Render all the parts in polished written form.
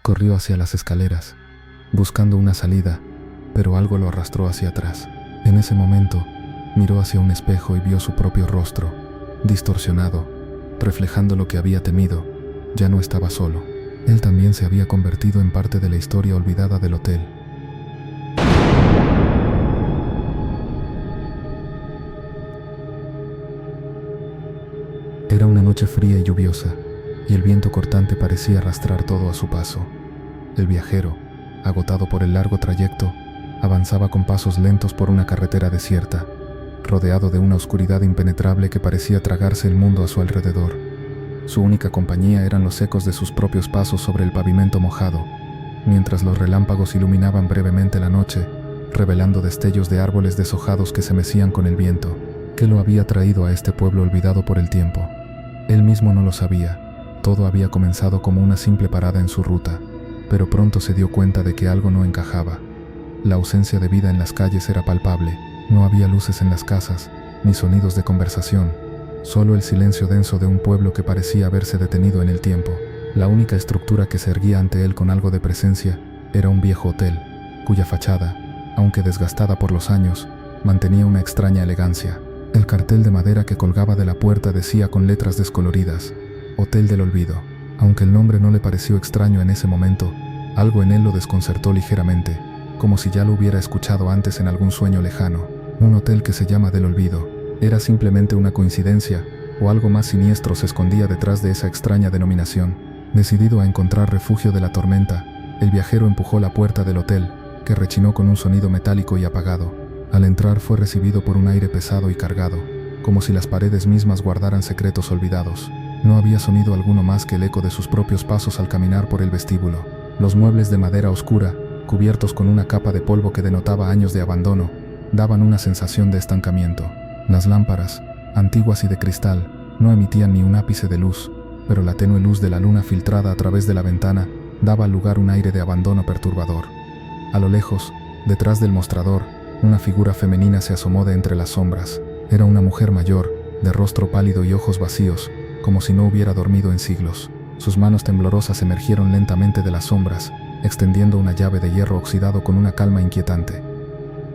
Corrió hacia las escaleras, buscando una salida, pero algo lo arrastró hacia atrás. En ese momento, miró hacia un espejo y vio su propio rostro, distorsionado, reflejando lo que había temido. Ya no estaba solo. Él también se había convertido en parte de la historia olvidada del hotel. Era una noche fría y lluviosa, y el viento cortante parecía arrastrar todo a su paso. El viajero, agotado por el largo trayecto, avanzaba con pasos lentos por una carretera desierta, rodeado de una oscuridad impenetrable que parecía tragarse el mundo a su alrededor. Su única compañía eran los ecos de sus propios pasos sobre el pavimento mojado, mientras los relámpagos iluminaban brevemente la noche, revelando destellos de árboles deshojados que se mecían con el viento. ¿Qué lo había traído a este pueblo olvidado por el tiempo? Él mismo no lo sabía. Todo había comenzado como una simple parada en su ruta, pero pronto se dio cuenta de que algo no encajaba. La ausencia de vida en las calles era palpable. No había luces en las casas, ni sonidos de conversación, solo el silencio denso de un pueblo que parecía haberse detenido en el tiempo. La única estructura que se erguía ante él con algo de presencia era un viejo hotel, cuya fachada, aunque desgastada por los años, mantenía una extraña elegancia. El cartel de madera que colgaba de la puerta decía con letras descoloridas: Hotel del Olvido. Aunque el nombre no le pareció extraño en ese momento, algo en él lo desconcertó ligeramente, como si ya lo hubiera escuchado antes en algún sueño lejano. Un hotel que se llama del Olvido. ¿Era simplemente una coincidencia, o algo más siniestro se escondía detrás de esa extraña denominación? Decidido a encontrar refugio de la tormenta, el viajero empujó la puerta del hotel, que rechinó con un sonido metálico y apagado. Al entrar fue recibido por un aire pesado y cargado, como si las paredes mismas guardaran secretos olvidados. No había sonido alguno más que el eco de sus propios pasos al caminar por el vestíbulo. Los muebles de madera oscura, cubiertos con una capa de polvo que denotaba años de abandono, daban una sensación de estancamiento. Las lámparas, antiguas y de cristal, no emitían ni un ápice de luz, pero la tenue luz de la luna filtrada a través de la ventana daba al lugar un aire de abandono perturbador. A lo lejos, detrás del mostrador, una figura femenina se asomó de entre las sombras. Era una mujer mayor, de rostro pálido y ojos vacíos, como si no hubiera dormido en siglos. Sus manos temblorosas emergieron lentamente de las sombras, extendiendo una llave de hierro oxidado con una calma inquietante.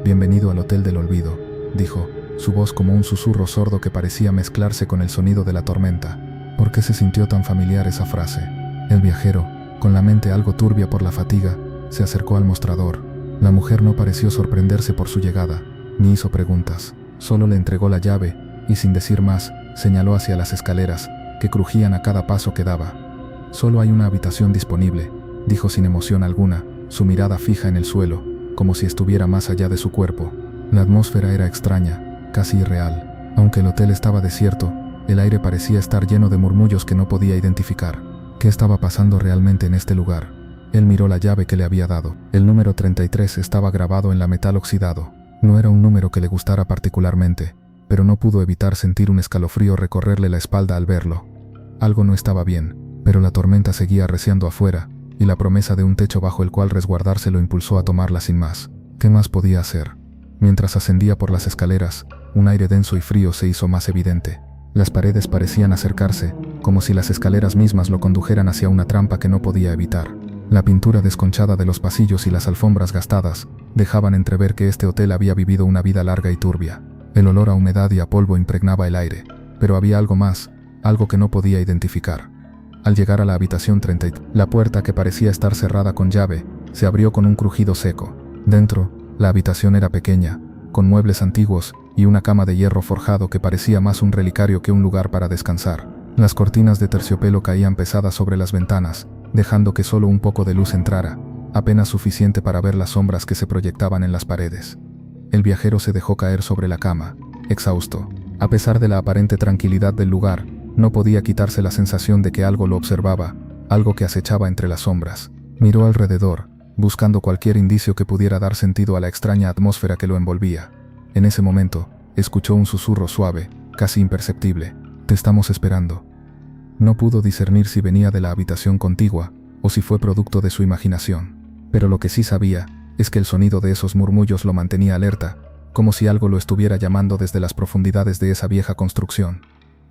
«Bienvenido al Hotel del Olvido», dijo, su voz como un susurro sordo que parecía mezclarse con el sonido de la tormenta. ¿Por qué se sintió tan familiar esa frase? El viajero, con la mente algo turbia por la fatiga, se acercó al mostrador. La mujer no pareció sorprenderse por su llegada, ni hizo preguntas. Solo le entregó la llave, y sin decir más, señaló hacia las escaleras, que crujían a cada paso que daba. «Solo hay una habitación disponible», dijo sin emoción alguna, su mirada fija en el suelo, como si estuviera más allá de su cuerpo. La atmósfera era extraña, casi irreal. Aunque el hotel estaba desierto, el aire parecía estar lleno de murmullos que no podía identificar. ¿Qué estaba pasando realmente en este lugar? Él miró la llave que le había dado. El número 33 estaba grabado en la metal oxidado. No era un número que le gustara particularmente, pero no pudo evitar sentir un escalofrío recorrerle la espalda al verlo. Algo no estaba bien, pero la tormenta seguía arreciando afuera, y la promesa de un techo bajo el cual resguardarse lo impulsó a tomarla sin más. ¿Qué más podía hacer? Mientras ascendía por las escaleras, un aire denso y frío se hizo más evidente. Las paredes parecían acercarse, como si las escaleras mismas lo condujeran hacia una trampa que no podía evitar. La pintura desconchada de los pasillos y las alfombras gastadas dejaban entrever que este hotel había vivido una vida larga y turbia. El olor a humedad y a polvo impregnaba el aire, pero había algo más, algo que no podía identificar. Al llegar a la habitación 33, la puerta, que parecía estar cerrada con llave, se abrió con un crujido seco. Dentro, la habitación era pequeña, con muebles antiguos y una cama de hierro forjado que parecía más un relicario que un lugar para descansar. Las cortinas de terciopelo caían pesadas sobre las ventanas, dejando que solo un poco de luz entrara, apenas suficiente para ver las sombras que se proyectaban en las paredes. El viajero se dejó caer sobre la cama, exhausto. A pesar de la aparente tranquilidad del lugar, no podía quitarse la sensación de que algo lo observaba, algo que acechaba entre las sombras. Miró alrededor, buscando cualquier indicio que pudiera dar sentido a la extraña atmósfera que lo envolvía. En ese momento, escuchó un susurro suave, casi imperceptible: «Te estamos esperando». No pudo discernir si venía de la habitación contigua, o si fue producto de su imaginación. Pero lo que sí sabía, es que el sonido de esos murmullos lo mantenía alerta, como si algo lo estuviera llamando desde las profundidades de esa vieja construcción.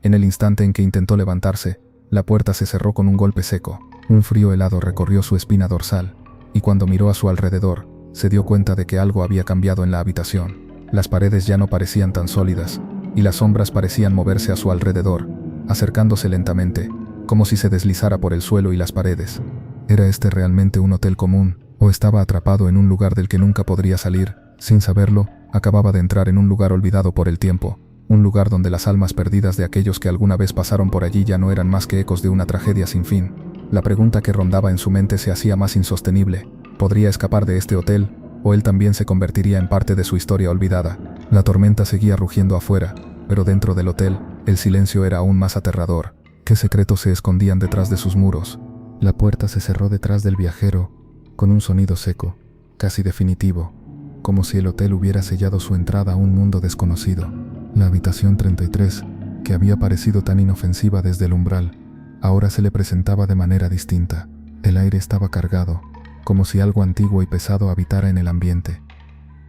En el instante en que intentó levantarse, la puerta se cerró con un golpe seco. Un frío helado recorrió su espina dorsal, y cuando miró a su alrededor, se dio cuenta de que algo había cambiado en la habitación. Las paredes ya no parecían tan sólidas, y las sombras parecían moverse a su alrededor, acercándose lentamente, como si se deslizara por el suelo y las paredes. ¿Era este realmente un hotel común, o estaba atrapado en un lugar del que nunca podría salir? Sin saberlo, acababa de entrar en un lugar olvidado por el tiempo, un lugar donde las almas perdidas de aquellos que alguna vez pasaron por allí ya no eran más que ecos de una tragedia sin fin. La pregunta que rondaba en su mente se hacía más insostenible. ¿Podría escapar de este hotel, o él también se convertiría en parte de su historia olvidada? La tormenta seguía rugiendo afuera, pero dentro del hotel, el silencio era aún más aterrador. ¿Qué secretos se escondían detrás de sus muros? La puerta se cerró detrás del viajero, con un sonido seco, casi definitivo, como si el hotel hubiera sellado su entrada a un mundo desconocido. La habitación 33, que había parecido tan inofensiva desde el umbral, ahora se le presentaba de manera distinta. El aire estaba cargado, como si algo antiguo y pesado habitara en el ambiente.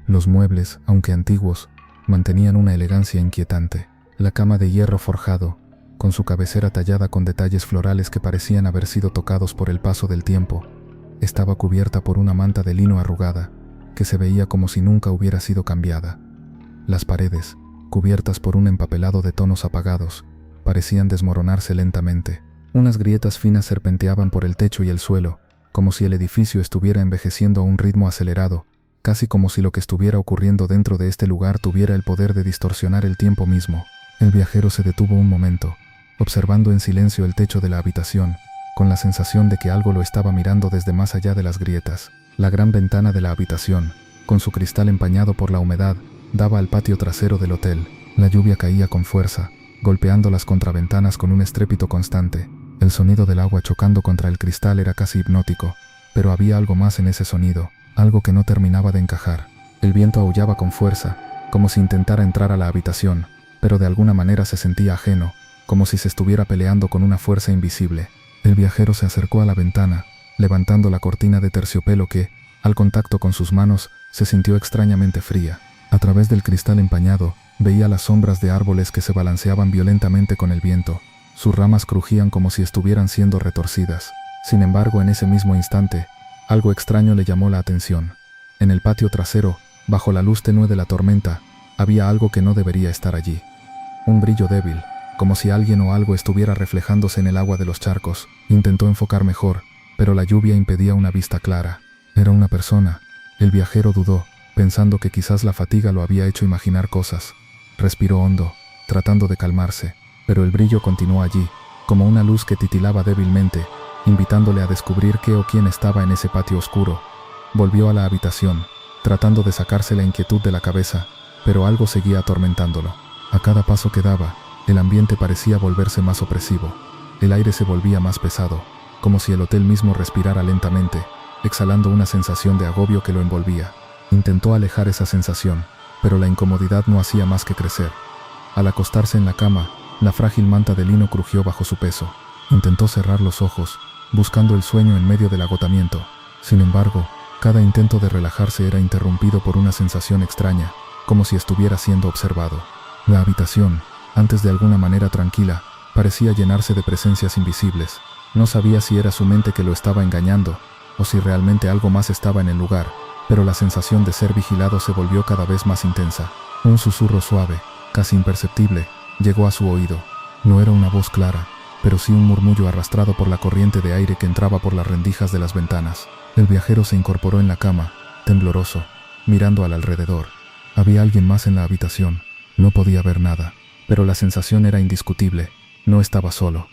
Los muebles, aunque antiguos, mantenían una elegancia inquietante. La cama de hierro forjado, con su cabecera tallada con detalles florales que parecían haber sido tocados por el paso del tiempo, estaba cubierta por una manta de lino arrugada, que se veía como si nunca hubiera sido cambiada. Las paredes, cubiertas por un empapelado de tonos apagados, parecían desmoronarse lentamente. Unas grietas finas serpenteaban por el techo y el suelo, como si el edificio estuviera envejeciendo a un ritmo acelerado, casi como si lo que estuviera ocurriendo dentro de este lugar tuviera el poder de distorsionar el tiempo mismo. El viajero se detuvo un momento, observando en silencio el techo de la habitación, con la sensación de que algo lo estaba mirando desde más allá de las grietas. La gran ventana de la habitación, con su cristal empañado por la humedad, daba al patio trasero del hotel. La lluvia caía con fuerza, golpeando las contraventanas con un estrépito constante. El sonido del agua chocando contra el cristal era casi hipnótico, pero había algo más en ese sonido, algo que no terminaba de encajar. El viento aullaba con fuerza, como si intentara entrar a la habitación, pero de alguna manera se sentía ajeno, como si se estuviera peleando con una fuerza invisible. El viajero se acercó a la ventana, levantando la cortina de terciopelo que, al contacto con sus manos, se sintió extrañamente fría. A través del cristal empañado, veía las sombras de árboles que se balanceaban violentamente con el viento. Sus ramas crujían como si estuvieran siendo retorcidas. Sin embargo, en ese mismo instante, algo extraño le llamó la atención. En el patio trasero, bajo la luz tenue de la tormenta, había algo que no debería estar allí. Un brillo débil, como si alguien o algo estuviera reflejándose en el agua de los charcos. Intentó enfocar mejor, pero la lluvia impedía una vista clara. Era una persona. El viajero dudó, pensando que quizás la fatiga lo había hecho imaginar cosas. Respiró hondo, tratando de calmarse, pero el brillo continuó allí, como una luz que titilaba débilmente, invitándole a descubrir qué o quién estaba en ese patio oscuro. Volvió a la habitación, tratando de sacarse la inquietud de la cabeza, pero algo seguía atormentándolo. A cada paso que daba, el ambiente parecía volverse más opresivo. El aire se volvía más pesado, como si el hotel mismo respirara lentamente, exhalando una sensación de agobio que lo envolvía. Intentó alejar esa sensación, pero la incomodidad no hacía más que crecer. Al acostarse en la cama, la frágil manta de lino crujió bajo su peso. Intentó cerrar los ojos, buscando el sueño en medio del agotamiento. Sin embargo, cada intento de relajarse era interrumpido por una sensación extraña, como si estuviera siendo observado. La habitación, antes de alguna manera tranquila, parecía llenarse de presencias invisibles. No sabía si era su mente que lo estaba engañando, o si realmente algo más estaba en el lugar, pero la sensación de ser vigilado se volvió cada vez más intensa. Un susurro suave, casi imperceptible, llegó a su oído. No era una voz clara, pero sí un murmullo arrastrado por la corriente de aire que entraba por las rendijas de las ventanas. El viajero se incorporó en la cama, tembloroso, mirando al alrededor. Había alguien más en la habitación. No podía ver nada, pero la sensación era indiscutible. No estaba solo.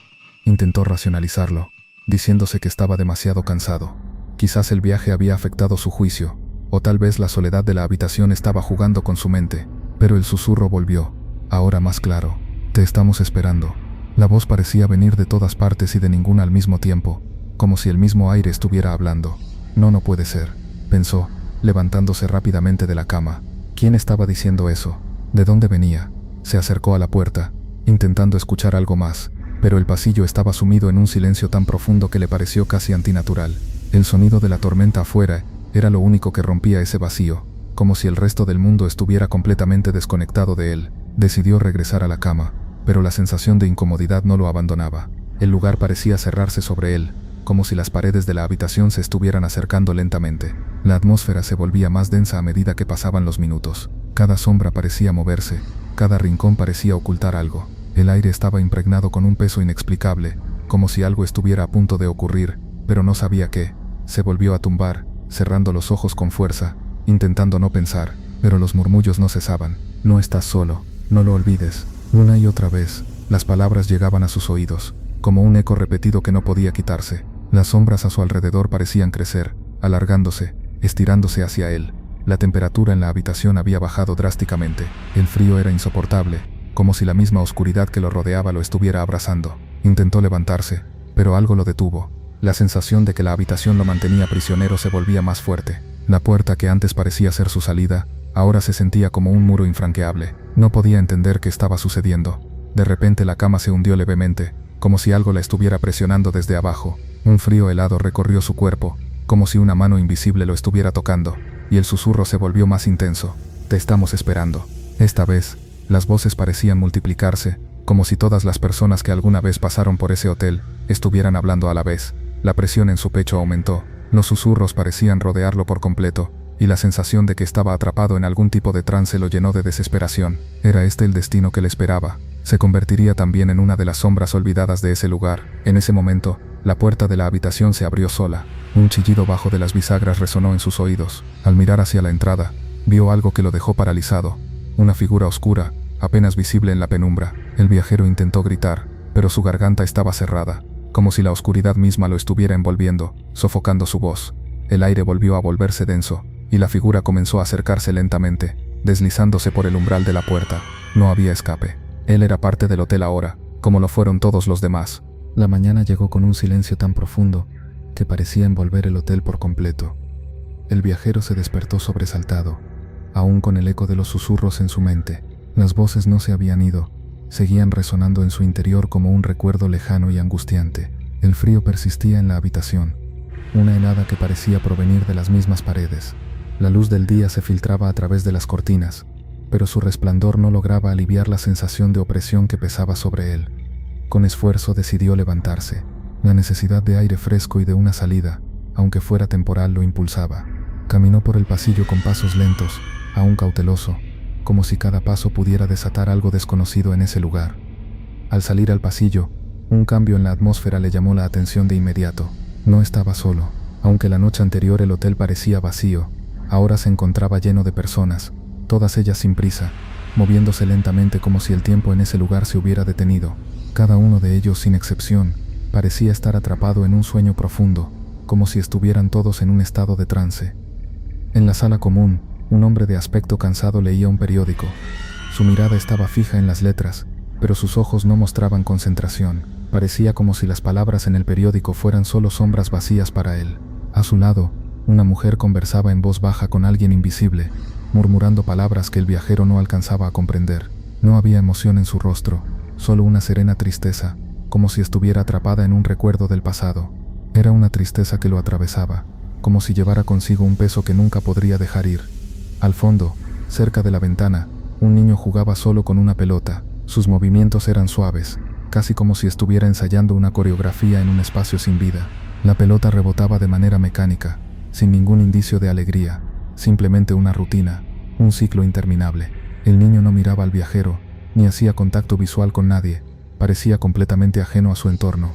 Intentó racionalizarlo, diciéndose que estaba demasiado cansado. Quizás el viaje había afectado su juicio, o tal vez la soledad de la habitación estaba jugando con su mente. Pero el susurro volvió, ahora más claro. «Te estamos esperando». La voz parecía venir de todas partes y de ninguna al mismo tiempo, como si el mismo aire estuviera hablando. No puede ser, pensó, levantándose rápidamente de la cama. ¿Quién estaba diciendo eso? ¿De dónde venía? Se acercó a la puerta, intentando escuchar algo más, pero el pasillo estaba sumido en un silencio tan profundo que le pareció casi antinatural. El sonido de la tormenta afuera era lo único que rompía ese vacío, como si el resto del mundo estuviera completamente desconectado de él. Decidió regresar a la cama, pero la sensación de incomodidad no lo abandonaba. El lugar parecía cerrarse sobre él, como si las paredes de la habitación se estuvieran acercando lentamente. La atmósfera se volvía más densa a medida que pasaban los minutos. Cada sombra parecía moverse, cada rincón parecía ocultar algo. El aire estaba impregnado con un peso inexplicable, como si algo estuviera a punto de ocurrir, pero no sabía qué. Se volvió a tumbar, cerrando los ojos con fuerza, intentando no pensar, pero los murmullos no cesaban. No estás solo, no lo olvides. Una y otra vez, las palabras llegaban a sus oídos, como un eco repetido que no podía quitarse. Las sombras a su alrededor parecían crecer, alargándose, estirándose hacia él. La temperatura en la habitación había bajado drásticamente. El frío era insoportable, como si la misma oscuridad que lo rodeaba lo estuviera abrazando. Intentó levantarse, pero algo lo detuvo. La sensación de que la habitación lo mantenía prisionero se volvía más fuerte. La puerta que antes parecía ser su salida, ahora se sentía como un muro infranqueable. No podía entender qué estaba sucediendo. De repente la cama se hundió levemente, como si algo la estuviera presionando desde abajo. Un frío helado recorrió su cuerpo, como si una mano invisible lo estuviera tocando, y el susurro se volvió más intenso. Te estamos esperando. Esta vez, las voces parecían multiplicarse, como si todas las personas que alguna vez pasaron por ese hotel estuvieran hablando a la vez. La presión en su pecho aumentó, los susurros parecían rodearlo por completo, y la sensación de que estaba atrapado en algún tipo de trance lo llenó de desesperación. Era este el destino que le esperaba. Se convertiría también en una de las sombras olvidadas de ese lugar. En ese momento, la puerta de la habitación se abrió sola. Un chillido bajo de las bisagras resonó en sus oídos. Al mirar hacia la entrada, vio algo que lo dejó paralizado. Una figura oscura, apenas visible en la penumbra. El viajero intentó gritar, pero su garganta estaba cerrada, como si la oscuridad misma lo estuviera envolviendo, sofocando su voz. El aire volvió a volverse denso, y la figura comenzó a acercarse lentamente, deslizándose por el umbral de la puerta. No había escape. Él era parte del hotel ahora, como lo fueron todos los demás. La mañana llegó con un silencio tan profundo que parecía envolver el hotel por completo. El viajero se despertó sobresaltado, aún con el eco de los susurros en su mente. Las voces no se habían ido, seguían resonando en su interior como un recuerdo lejano y angustiante. El frío persistía en la habitación, una helada que parecía provenir de las mismas paredes. La luz del día se filtraba a través de las cortinas, pero su resplandor no lograba aliviar la sensación de opresión que pesaba sobre él. Con esfuerzo decidió levantarse. La necesidad de aire fresco y de una salida, aunque fuera temporal, lo impulsaba. Caminó por el pasillo con pasos lentos, aún cauteloso, como si cada paso pudiera desatar algo desconocido en ese lugar. Al salir al pasillo, un cambio en la atmósfera le llamó la atención de inmediato. No estaba solo. Aunque la noche anterior el hotel parecía vacío, ahora se encontraba lleno de personas, todas ellas sin prisa, moviéndose lentamente como si el tiempo en ese lugar se hubiera detenido. Cada uno de ellos, sin excepción, parecía estar atrapado en un sueño profundo, como si estuvieran todos en un estado de trance. En la sala común, un hombre de aspecto cansado leía un periódico. Su mirada estaba fija en las letras, pero sus ojos no mostraban concentración. Parecía como si las palabras en el periódico fueran solo sombras vacías para él. A su lado, una mujer conversaba en voz baja con alguien invisible, murmurando palabras que el viajero no alcanzaba a comprender. No había emoción en su rostro, solo una serena tristeza, como si estuviera atrapada en un recuerdo del pasado. Era una tristeza que lo atravesaba, como si llevara consigo un peso que nunca podría dejar ir. Al fondo, cerca de la ventana, un niño jugaba solo con una pelota. Sus movimientos eran suaves, casi como si estuviera ensayando una coreografía en un espacio sin vida. La pelota rebotaba de manera mecánica, sin ningún indicio de alegría, simplemente una rutina, un ciclo interminable. El niño no miraba al viajero, ni hacía contacto visual con nadie. Parecía completamente ajeno a su entorno.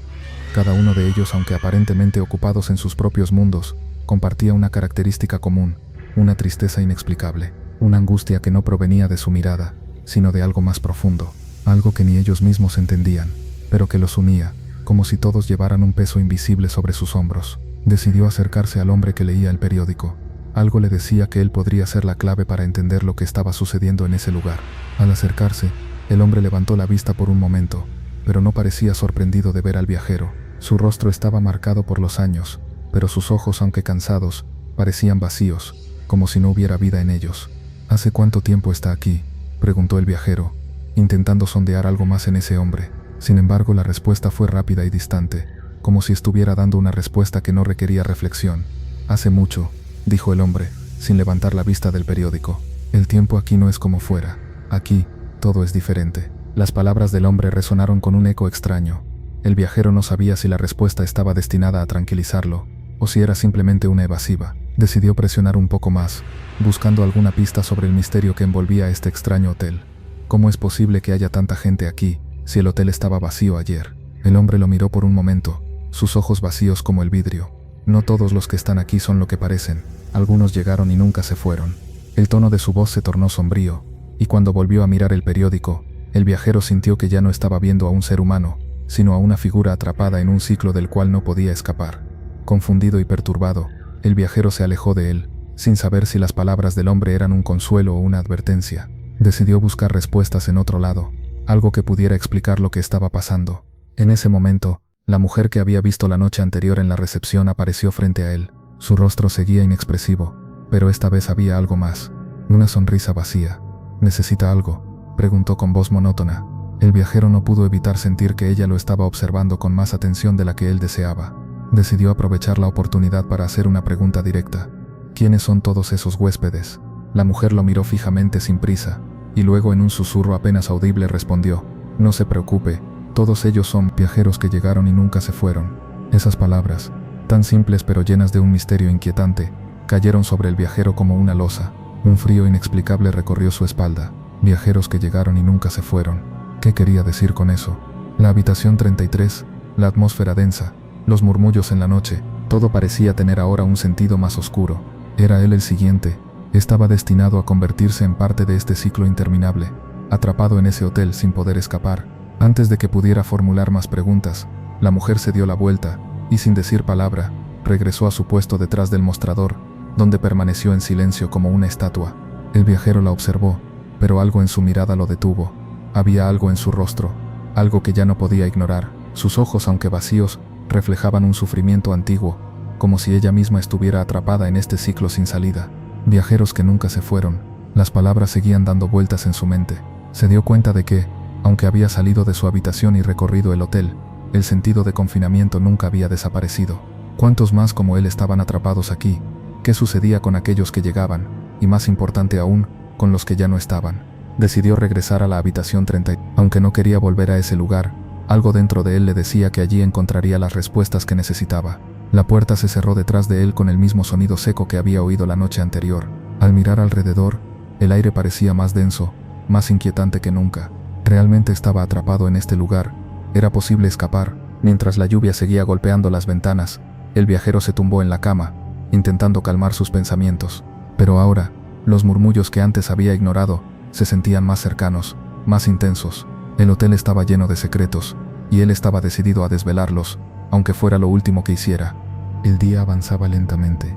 Cada uno de ellos, aunque aparentemente ocupados en sus propios mundos, compartía una característica común, una tristeza inexplicable, una angustia que no provenía de su mirada, sino de algo más profundo, algo que ni ellos mismos entendían, pero que los unía, como si todos llevaran un peso invisible sobre sus hombros. Decidió acercarse al hombre que leía el periódico. Algo le decía que él podría ser la clave para entender lo que estaba sucediendo en ese lugar. Al acercarse, el hombre levantó la vista por un momento, pero no parecía sorprendido de ver al viajero. Su rostro estaba marcado por los años, pero sus ojos, aunque cansados, parecían vacíos, como si no hubiera vida en ellos. ¿Hace cuánto tiempo está aquí?, preguntó el viajero, intentando sondear algo más en ese hombre. Sin embargo, la respuesta fue rápida y distante, como si estuviera dando una respuesta que no requería reflexión. Hace mucho, dijo el hombre, sin levantar la vista del periódico. El tiempo aquí no es como fuera. Aquí, todo es diferente. Las palabras del hombre resonaron con un eco extraño, El viajero no sabía si la respuesta estaba destinada a tranquilizarlo, o si era simplemente una evasiva. Decidió presionar un poco más, buscando alguna pista sobre el misterio que envolvía a este extraño hotel. ¿Cómo es posible que haya tanta gente aquí, si el hotel estaba vacío ayer? El hombre lo miró por un momento, sus ojos vacíos como el vidrio. No todos los que están aquí son lo que parecen, algunos llegaron y nunca se fueron. El tono de su voz se tornó sombrío, y cuando volvió a mirar el periódico, el viajero sintió que ya no estaba viendo a un ser humano, sino a una figura atrapada en un ciclo del cual no podía escapar. Confundido y perturbado, el viajero se alejó de él, sin saber si las palabras del hombre eran un consuelo o una advertencia. Decidió buscar respuestas en otro lado, algo que pudiera explicar lo que estaba pasando. En ese momento, la mujer que había visto la noche anterior en la recepción apareció frente a él. Su rostro seguía inexpresivo, pero esta vez había algo más, una sonrisa vacía. ¿Necesita algo?, preguntó con voz monótona. El viajero no pudo evitar sentir que ella lo estaba observando con más atención de la que él deseaba. Decidió aprovechar la oportunidad para hacer una pregunta directa. ¿Quiénes son todos esos huéspedes? La mujer lo miró fijamente sin prisa, y luego en un susurro apenas audible respondió: no se preocupe, todos ellos son viajeros que llegaron y nunca se fueron. Esas palabras, tan simples pero llenas de un misterio inquietante, cayeron sobre el viajero como una losa. Un frío inexplicable recorrió su espalda. Viajeros que llegaron y nunca se fueron. ¿Qué quería decir con eso? La habitación 33, la atmósfera densa, los murmullos en la noche, todo parecía tener ahora un sentido más oscuro. Era él el siguiente. Estaba destinado a convertirse en parte de este ciclo interminable, atrapado en ese hotel sin poder escapar. Antes de que pudiera formular más preguntas, la mujer se dio la vuelta, y sin decir palabra, regresó a su puesto detrás del mostrador, donde permaneció en silencio como una estatua. El viajero la observó, pero algo en su mirada lo detuvo. Había algo en su rostro, algo que ya no podía ignorar. Sus ojos, aunque vacíos, reflejaban un sufrimiento antiguo, como si ella misma estuviera atrapada en este ciclo sin salida. Viajeros que nunca se fueron. Las palabras seguían dando vueltas en su mente. Se dio cuenta de que, aunque había salido de su habitación y recorrido el hotel, el sentido de confinamiento nunca había desaparecido. ¿Cuántos más como él estaban atrapados aquí? ¿Qué sucedía con aquellos que llegaban? Y más importante aún, con los que ya no estaban. Decidió regresar a la habitación 30. Aunque no quería volver a ese lugar, algo dentro de él le decía que allí encontraría las respuestas que necesitaba. La puerta se cerró detrás de él con el mismo sonido seco que había oído la noche anterior. Al mirar alrededor, el aire parecía más denso, más inquietante que nunca. Realmente estaba atrapado en este lugar. Era posible escapar. Mientras la lluvia seguía golpeando las ventanas, el viajero se tumbó en la cama, intentando calmar sus pensamientos. Pero ahora, los murmullos que antes había ignorado, se sentían más cercanos, más intensos. El hotel estaba lleno de secretos, y él estaba decidido a desvelarlos, aunque fuera lo último que hiciera. El día avanzaba lentamente,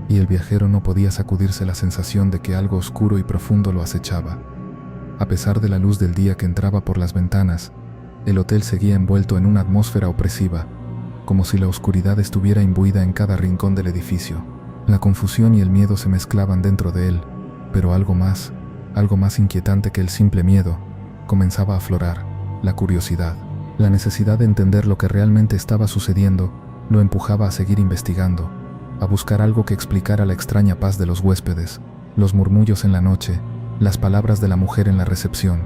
y el viajero no podía sacudirse la sensación de que algo oscuro y profundo lo acechaba. A pesar de la luz del día que entraba por las ventanas, el hotel seguía envuelto en una atmósfera opresiva, como si la oscuridad estuviera imbuida en cada rincón del edificio. La confusión y el miedo se mezclaban dentro de él, pero algo más inquietante que el simple miedo, comenzaba a aflorar: la curiosidad. La necesidad de entender lo que realmente estaba sucediendo lo empujaba a seguir investigando, a buscar algo que explicara la extraña paz de los huéspedes, los murmullos en la noche, las palabras de la mujer en la recepción.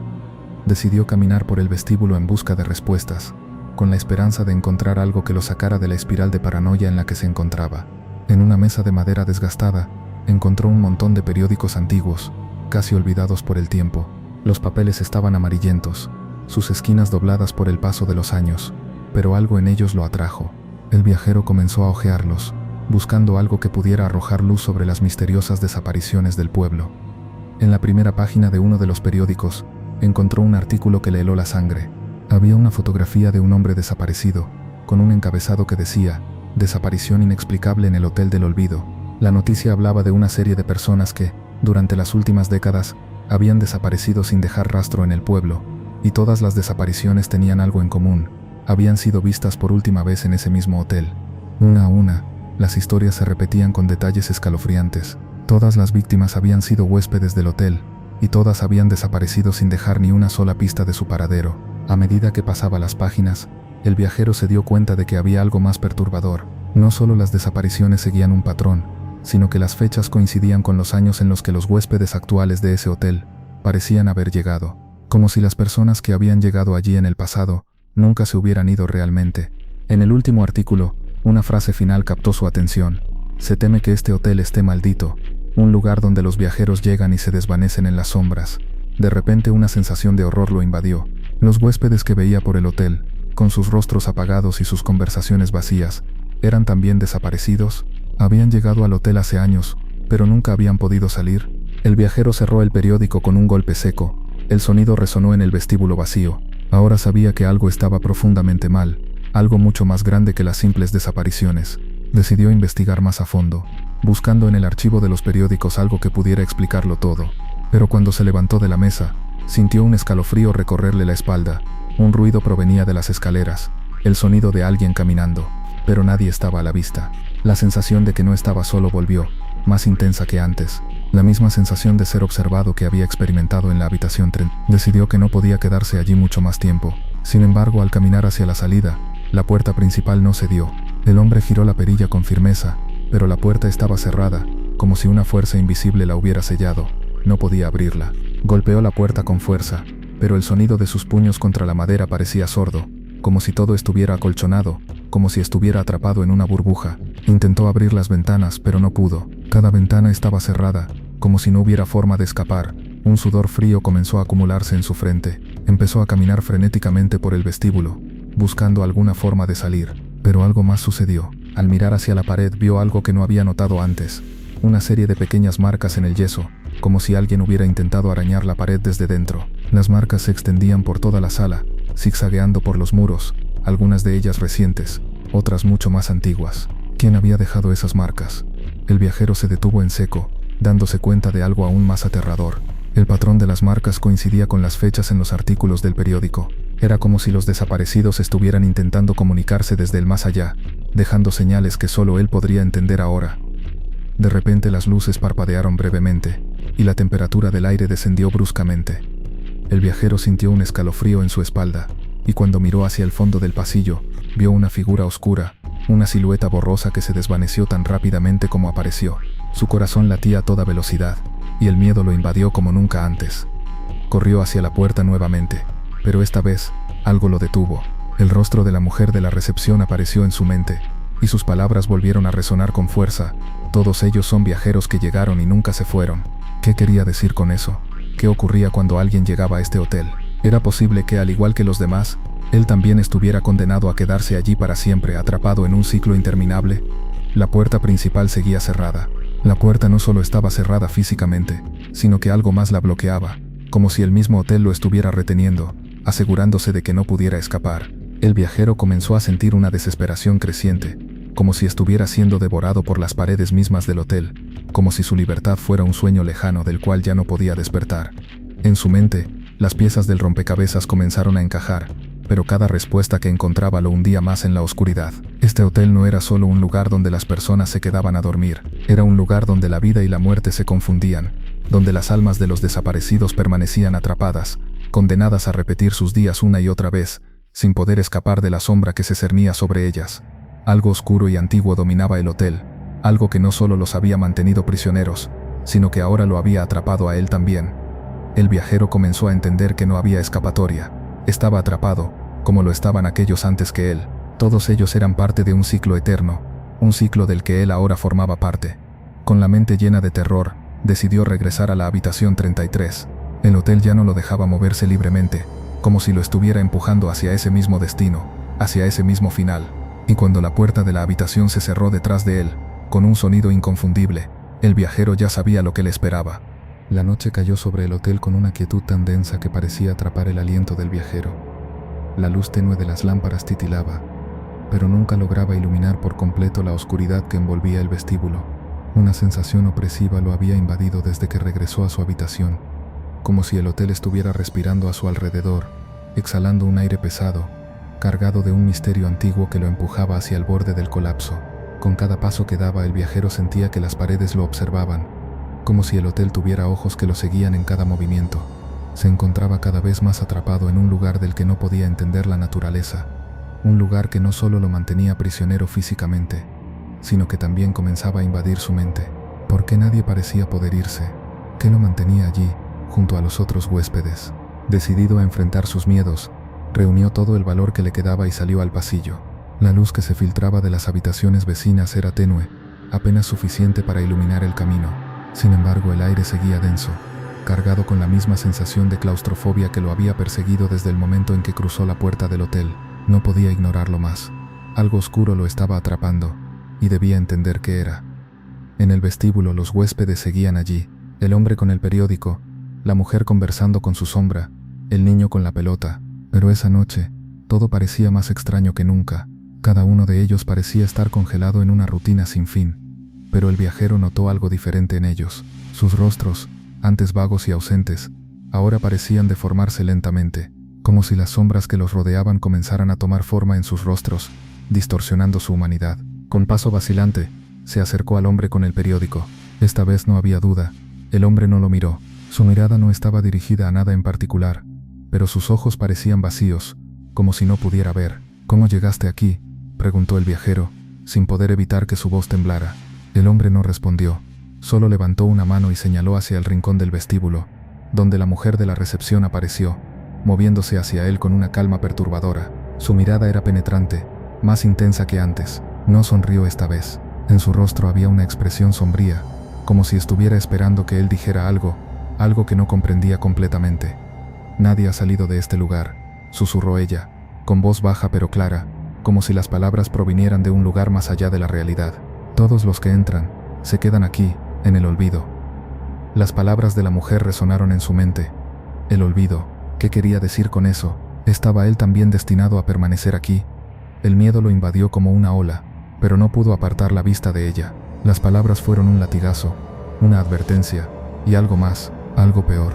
Decidió caminar por el vestíbulo en busca de respuestas, con la esperanza de encontrar algo que lo sacara de la espiral de paranoia en la que se encontraba. En una mesa de madera desgastada, encontró un montón de periódicos antiguos, casi olvidados por el tiempo. Los papeles estaban amarillentos, sus esquinas dobladas por el paso de los años, pero algo en ellos lo atrajo. El viajero comenzó a hojearlos, buscando algo que pudiera arrojar luz sobre las misteriosas desapariciones del pueblo. En la primera página de uno de los periódicos, encontró un artículo que le heló la sangre. Había una fotografía de un hombre desaparecido, con un encabezado que decía: desaparición inexplicable en el Hotel del Olvido. La noticia hablaba de una serie de personas que, durante las últimas décadas, habían desaparecido sin dejar rastro en el pueblo, y todas las desapariciones tenían algo en común: habían sido vistas por última vez en ese mismo hotel. Una a una, las historias se repetían con detalles escalofriantes. Todas las víctimas habían sido huéspedes del hotel, y todas habían desaparecido sin dejar ni una sola pista de su paradero. A medida que pasaba las páginas, el viajero se dio cuenta de que había algo más perturbador. No solo las desapariciones seguían un patrón, sino que las fechas coincidían con los años en los que los huéspedes actuales de ese hotel parecían haber llegado, como si las personas que habían llegado allí en el pasado nunca se hubieran ido realmente. En el último artículo, una frase final captó su atención. Se teme que este hotel esté maldito, un lugar donde los viajeros llegan y se desvanecen en las sombras. De repente una sensación de horror lo invadió. Los huéspedes que veía por el hotel, con sus rostros apagados y sus conversaciones vacías, ¿eran también desaparecidos? Habían llegado al hotel hace años, pero nunca habían podido salir. El viajero cerró el periódico con un golpe seco. El sonido resonó en el vestíbulo vacío. Ahora sabía que algo estaba profundamente mal, algo mucho más grande que las simples desapariciones. Decidió investigar más a fondo, buscando en el archivo de los periódicos algo que pudiera explicarlo todo. Pero cuando se levantó de la mesa, sintió un escalofrío recorrerle la espalda. Un ruido provenía de las escaleras, el sonido de alguien caminando, pero nadie estaba a la vista. La sensación de que no estaba solo volvió, más intensa que antes. La misma sensación de ser observado que había experimentado en la habitación 3. Decidió que no podía quedarse allí mucho más tiempo. Sin embargo, al caminar hacia la salida, la puerta principal no cedió. El hombre giró la perilla con firmeza, pero la puerta estaba cerrada, como si una fuerza invisible la hubiera sellado. No podía abrirla. Golpeó la puerta con fuerza, pero el sonido de sus puños contra la madera parecía sordo, como si todo estuviera acolchonado, como si estuviera atrapado en una burbuja. Intentó abrir las ventanas, pero no pudo. Cada ventana estaba cerrada, como si no hubiera forma de escapar. Un sudor frío comenzó a acumularse en su frente. Empezó a caminar frenéticamente por el vestíbulo, buscando alguna forma de salir. Pero algo más sucedió. Al mirar hacia la pared vio algo que no había notado antes. Una serie de pequeñas marcas en el yeso, como si alguien hubiera intentado arañar la pared desde dentro. Las marcas se extendían por toda la sala, zigzagueando por los muros, algunas de ellas recientes, otras mucho más antiguas. ¿Quién había dejado esas marcas? El viajero se detuvo en seco, dándose cuenta de algo aún más aterrador. El patrón de las marcas coincidía con las fechas en los artículos del periódico. Era como si los desaparecidos estuvieran intentando comunicarse desde el más allá, dejando señales que solo él podría entender ahora. De repente las luces parpadearon brevemente, y la temperatura del aire descendió bruscamente. El viajero sintió un escalofrío en su espalda, y cuando miró hacia el fondo del pasillo, vio una figura oscura, una silueta borrosa que se desvaneció tan rápidamente como apareció. Su corazón latía a toda velocidad, y el miedo lo invadió como nunca antes. Corrió hacia la puerta nuevamente, pero esta vez, algo lo detuvo. El rostro de la mujer de la recepción apareció en su mente, y sus palabras volvieron a resonar con fuerza. Todos ellos son viajeros que llegaron y nunca se fueron. ¿Qué quería decir con eso? ¿Qué ocurría cuando alguien llegaba a este hotel? ¿Era posible que, al igual que los demás, él también estuviera condenado a quedarse allí para siempre, atrapado en un ciclo interminable? La puerta principal seguía cerrada. La puerta no solo estaba cerrada físicamente, sino que algo más la bloqueaba, como si el mismo hotel lo estuviera reteniendo, asegurándose de que no pudiera escapar. El viajero comenzó a sentir una desesperación creciente, como si estuviera siendo devorado por las paredes mismas del hotel, como si su libertad fuera un sueño lejano del cual ya no podía despertar. En su mente, las piezas del rompecabezas comenzaron a encajar, pero cada respuesta que encontraba lo hundía más en la oscuridad. Este hotel no era solo un lugar donde las personas se quedaban a dormir, era un lugar donde la vida y la muerte se confundían, donde las almas de los desaparecidos permanecían atrapadas, condenadas a repetir sus días una y otra vez, sin poder escapar de la sombra que se cernía sobre ellas. Algo oscuro y antiguo dominaba el hotel, algo que no solo los había mantenido prisioneros, sino que ahora lo había atrapado a él también. El viajero comenzó a entender que no había escapatoria. Estaba atrapado, como lo estaban aquellos antes que él. Todos ellos eran parte de un ciclo eterno, un ciclo del que él ahora formaba parte. Con la mente llena de terror, decidió regresar a la habitación 33. El hotel ya no lo dejaba moverse libremente, como si lo estuviera empujando hacia ese mismo destino, hacia ese mismo final. Y cuando la puerta de la habitación se cerró detrás de él, con un sonido inconfundible, el viajero ya sabía lo que le esperaba. La noche cayó sobre el hotel con una quietud tan densa que parecía atrapar el aliento del viajero. La luz tenue de las lámparas titilaba, pero nunca lograba iluminar por completo la oscuridad que envolvía el vestíbulo. Una sensación opresiva lo había invadido desde que regresó a su habitación, como si el hotel estuviera respirando a su alrededor, exhalando un aire pesado, cargado de un misterio antiguo que lo empujaba hacia el borde del colapso. Con cada paso que daba, el viajero sentía que las paredes lo observaban, como si el hotel tuviera ojos que lo seguían en cada movimiento. Se encontraba cada vez más atrapado en un lugar del que no podía entender la naturaleza, un lugar que no solo lo mantenía prisionero físicamente, sino que también comenzaba a invadir su mente. ¿Por qué nadie parecía poder irse? ¿Qué lo mantenía allí, junto a los otros huéspedes? Decidido a enfrentar sus miedos, Reunió todo el valor que le quedaba y salió al pasillo. La luz que se filtraba de las habitaciones vecinas era tenue, apenas suficiente para iluminar el camino. Sin embargo, el aire seguía denso, cargado con la misma sensación de claustrofobia que lo había perseguido desde el momento en que cruzó la puerta del hotel. No podía ignorarlo más. Algo oscuro lo estaba atrapando, y debía entender qué era. En el vestíbulo los huéspedes seguían allí, el hombre con el periódico, la mujer conversando con su sombra, el niño con la pelota. Pero esa noche, todo parecía más extraño que nunca. Cada uno de ellos parecía estar congelado en una rutina sin fin. Pero el viajero notó algo diferente en ellos. Sus rostros, antes vagos y ausentes, ahora parecían deformarse lentamente, como si las sombras que los rodeaban comenzaran a tomar forma en sus rostros, distorsionando su humanidad. Con paso vacilante, se acercó al hombre con el periódico. Esta vez no había duda. El hombre no lo miró. Su mirada no estaba dirigida a nada en particular, pero sus ojos parecían vacíos, como si no pudiera ver. «¿Cómo llegaste aquí?», preguntó el viajero, sin poder evitar que su voz temblara. El hombre no respondió, solo levantó una mano y señaló hacia el rincón del vestíbulo, donde la mujer de la recepción apareció, moviéndose hacia él con una calma perturbadora. Su mirada era penetrante, más intensa que antes. No sonrió esta vez. En su rostro había una expresión sombría, como si estuviera esperando que él dijera algo que no comprendía completamente. «Nadie ha salido de este lugar», susurró ella, con voz baja pero clara, como si las palabras provinieran de un lugar más allá de la realidad. «Todos los que entran, se quedan aquí, en el olvido». Las palabras de la mujer resonaron en su mente. El olvido, ¿qué quería decir con eso? ¿Estaba él también destinado a permanecer aquí? El miedo lo invadió como una ola, pero no pudo apartar la vista de ella. Las palabras fueron un latigazo, una advertencia, y algo más, algo peor.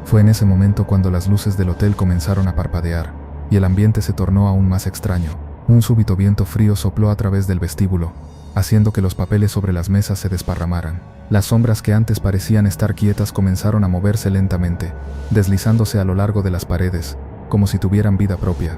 Fue en ese momento cuando las luces del hotel comenzaron a parpadear, y el ambiente se tornó aún más extraño. Un súbito viento frío sopló a través del vestíbulo, haciendo que los papeles sobre las mesas se desparramaran. Las sombras que antes parecían estar quietas comenzaron a moverse lentamente, deslizándose a lo largo de las paredes, como si tuvieran vida propia.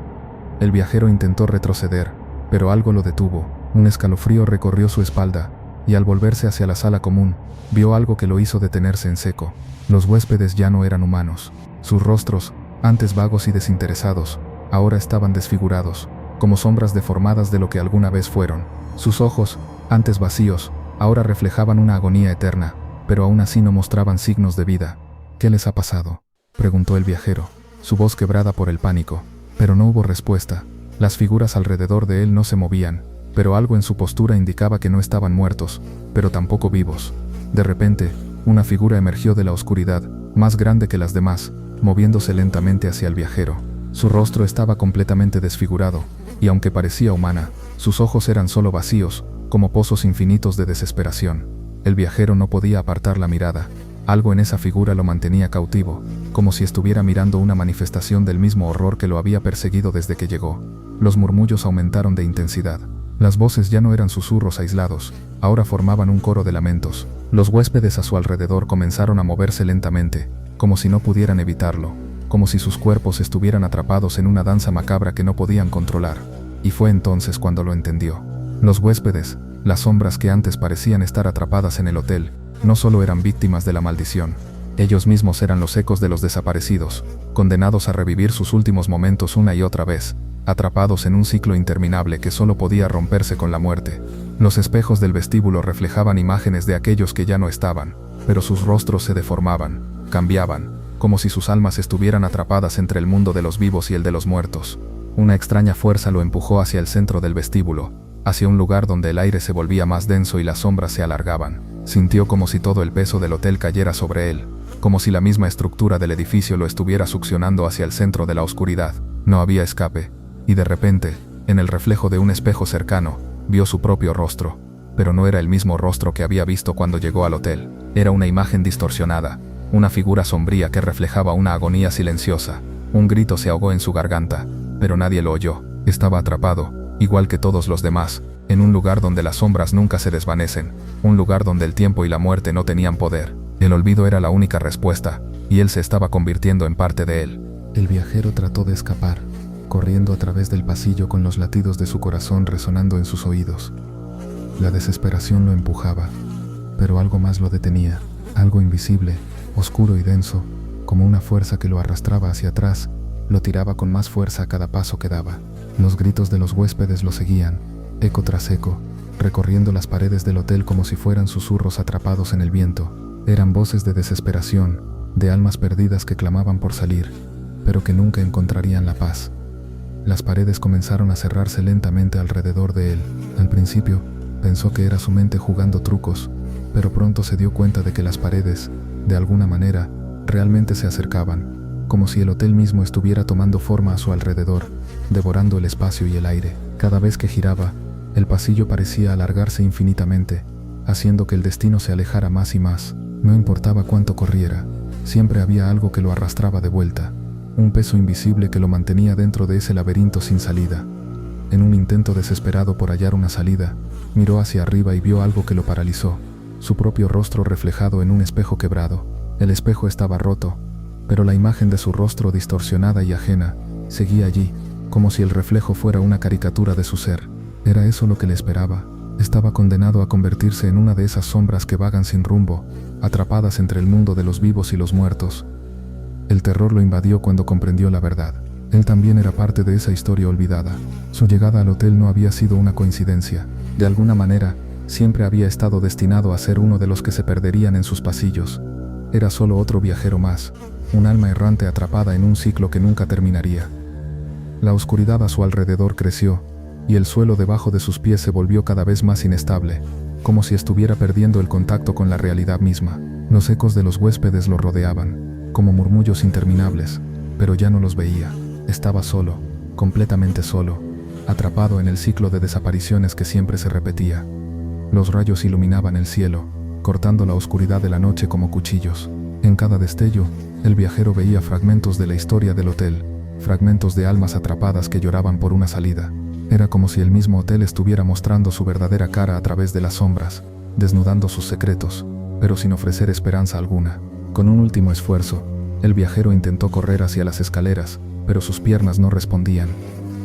El viajero intentó retroceder, pero algo lo detuvo. Un escalofrío recorrió su espalda, y al volverse hacia la sala común, vio algo que lo hizo detenerse en seco. Los huéspedes ya no eran humanos. Sus rostros, antes vagos y desinteresados, ahora estaban desfigurados, como sombras deformadas de lo que alguna vez fueron. Sus ojos, antes vacíos, ahora reflejaban una agonía eterna, pero aún así no mostraban signos de vida. «¿Qué les ha pasado?», preguntó el viajero, su voz quebrada por el pánico. Pero no hubo respuesta. Las figuras alrededor de él no se movían, pero algo en su postura indicaba que no estaban muertos, pero tampoco vivos. De repente, una figura emergió de la oscuridad, más grande que las demás, moviéndose lentamente hacia el viajero. Su rostro estaba completamente desfigurado, y aunque parecía humana, sus ojos eran solo vacíos, como pozos infinitos de desesperación. El viajero no podía apartar la mirada. Algo en esa figura lo mantenía cautivo, como si estuviera mirando una manifestación del mismo horror que lo había perseguido desde que llegó. Los murmullos aumentaron de intensidad. Las voces ya no eran susurros aislados, ahora formaban un coro de lamentos. Los huéspedes a su alrededor comenzaron a moverse lentamente, como si no pudieran evitarlo, como si sus cuerpos estuvieran atrapados en una danza macabra que no podían controlar. Y fue entonces cuando lo entendió. Los huéspedes, las sombras que antes parecían estar atrapadas en el hotel, no solo eran víctimas de la maldición, ellos mismos eran los ecos de los desaparecidos, condenados a revivir sus últimos momentos una y otra vez, atrapados en un ciclo interminable que solo podía romperse con la muerte. Los espejos del vestíbulo reflejaban imágenes de aquellos que ya no estaban, pero sus rostros se deformaban, cambiaban, como si sus almas estuvieran atrapadas entre el mundo de los vivos y el de los muertos. Una extraña fuerza lo empujó hacia el centro del vestíbulo, hacia un lugar donde el aire se volvía más denso y las sombras se alargaban. Sintió como si todo el peso del hotel cayera sobre él, como si la misma estructura del edificio lo estuviera succionando hacia el centro de la oscuridad. No había escape, y de repente, en el reflejo de un espejo cercano, vio su propio rostro, pero no era el mismo rostro que había visto cuando llegó al hotel. Era una imagen distorsionada, una figura sombría que reflejaba una agonía silenciosa. Un grito se ahogó en su garganta, pero nadie lo oyó. Estaba atrapado, igual que todos los demás, en un lugar donde las sombras nunca se desvanecen, un lugar donde el tiempo y la muerte no tenían poder. El olvido era la única respuesta, y él se estaba convirtiendo en parte de él. El viajero trató de escapar, corriendo a través del pasillo con los latidos de su corazón resonando en sus oídos. La desesperación lo empujaba, pero algo más lo detenía, algo invisible, oscuro y denso, como una fuerza que lo arrastraba hacia atrás, lo tiraba con más fuerza a cada paso que daba. Los gritos de los huéspedes lo seguían, eco tras eco, recorriendo las paredes del hotel como si fueran susurros atrapados en el viento. Eran voces de desesperación, de almas perdidas que clamaban por salir, pero que nunca encontrarían la paz. Las paredes comenzaron a cerrarse lentamente alrededor de él. Al principio, pensó que era su mente jugando trucos, pero pronto se dio cuenta de que las paredes, de alguna manera, realmente se acercaban, como si el hotel mismo estuviera tomando forma a su alrededor, devorando el espacio y el aire. Cada vez que giraba, el pasillo parecía alargarse infinitamente, haciendo que el destino se alejara más y más. No importaba cuánto corriera, siempre había algo que lo arrastraba de vuelta, un peso invisible que lo mantenía dentro de ese laberinto sin salida. En un intento desesperado por hallar una salida, miró hacia arriba y vio algo que lo paralizó, su propio rostro reflejado en un espejo quebrado. El espejo estaba roto, pero la imagen de su rostro distorsionada y ajena seguía allí, como si el reflejo fuera una caricatura de su ser. Era eso lo que le esperaba. Estaba condenado a convertirse en una de esas sombras que vagan sin rumbo, atrapadas entre el mundo de los vivos y los muertos. El terror lo invadió cuando comprendió la verdad. Él también era parte de esa historia olvidada. Su llegada al hotel no había sido una coincidencia. De alguna manera, siempre había estado destinado a ser uno de los que se perderían en sus pasillos. Era solo otro viajero más, un alma errante atrapada en un ciclo que nunca terminaría. La oscuridad a su alrededor creció, y el suelo debajo de sus pies se volvió cada vez más inestable, como si estuviera perdiendo el contacto con la realidad misma. Los ecos de los huéspedes lo rodeaban, como murmullos interminables, pero ya no los veía. Estaba solo, completamente solo, atrapado en el ciclo de desapariciones que siempre se repetía. Los rayos iluminaban el cielo, cortando la oscuridad de la noche como cuchillos. En cada destello, el viajero veía fragmentos de la historia del hotel, fragmentos de almas atrapadas que lloraban por una salida. Era como si el mismo hotel estuviera mostrando su verdadera cara a través de las sombras, desnudando sus secretos, pero sin ofrecer esperanza alguna. Con un último esfuerzo, el viajero intentó correr hacia las escaleras, pero sus piernas no respondían.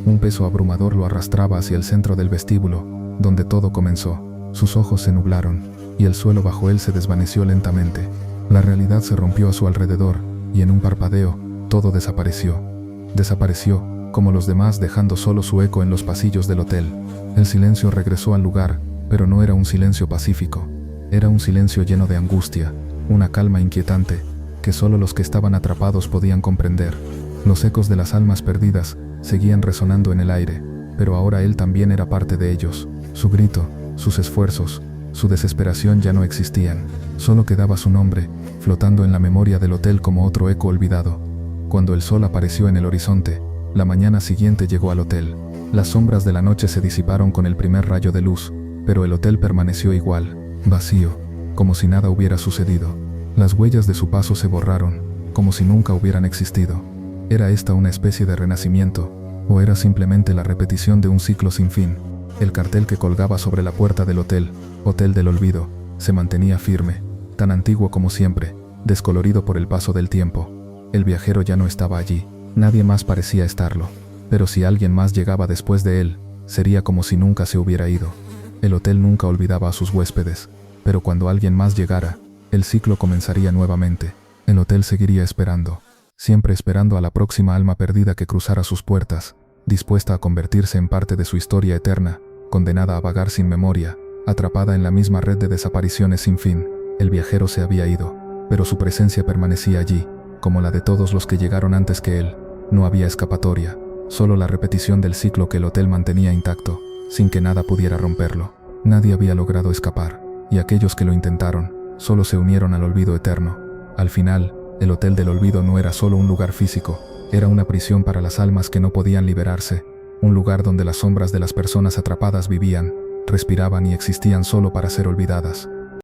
Un peso abrumador lo arrastraba hacia el centro del vestíbulo, donde todo comenzó. Sus ojos se nublaron, y el suelo bajo él se desvaneció lentamente. La realidad se rompió a su alrededor, y en un parpadeo, todo desapareció. Desapareció, como los demás, dejando solo su eco en los pasillos del hotel. El silencio regresó al lugar, pero no era un silencio pacífico. Era un silencio lleno de angustia, una calma inquietante, que solo los que estaban atrapados podían comprender. Los ecos de las almas perdidas seguían resonando en el aire, pero ahora él también era parte de ellos. Su grito, sus esfuerzos, su desesperación ya no existían. Solo quedaba su nombre, flotando en la memoria del hotel como otro eco olvidado. Cuando el sol apareció en el horizonte, la mañana siguiente llegó al hotel. Las sombras de la noche se disiparon con el primer rayo de luz, pero el hotel permaneció igual, vacío, como si nada hubiera sucedido. Las huellas de su paso se borraron, como si nunca hubieran existido. ¿Era esta una especie de renacimiento, o era simplemente la repetición de un ciclo sin fin? El cartel que colgaba sobre la puerta del hotel, Hotel del Olvido, se mantenía firme, tan antiguo como siempre, descolorido por el paso del tiempo. El viajero ya no estaba allí, nadie más parecía estarlo, pero si alguien más llegaba después de él, sería como si nunca se hubiera ido. El hotel nunca olvidaba a sus huéspedes, pero cuando alguien más llegara, el ciclo comenzaría nuevamente. El hotel seguiría esperando, siempre esperando a la próxima alma perdida que cruzara sus puertas, dispuesta a convertirse en parte de su historia eterna, condenada a vagar sin memoria, atrapada en la misma red de desapariciones sin fin. El viajero se había ido, pero su presencia permanecía allí, como la de todos los que llegaron antes que él. No había escapatoria, solo la repetición del ciclo que el hotel mantenía intacto, sin que nada pudiera romperlo. Nadie había logrado escapar, y aquellos que lo intentaron, solo se unieron al olvido eterno. Al final, el Hotel del Olvido no era solo un lugar físico, era una prisión para las almas que no podían liberarse, un lugar donde las sombras de las personas atrapadas vivían, respiraban y existían solo para ser olvidadas.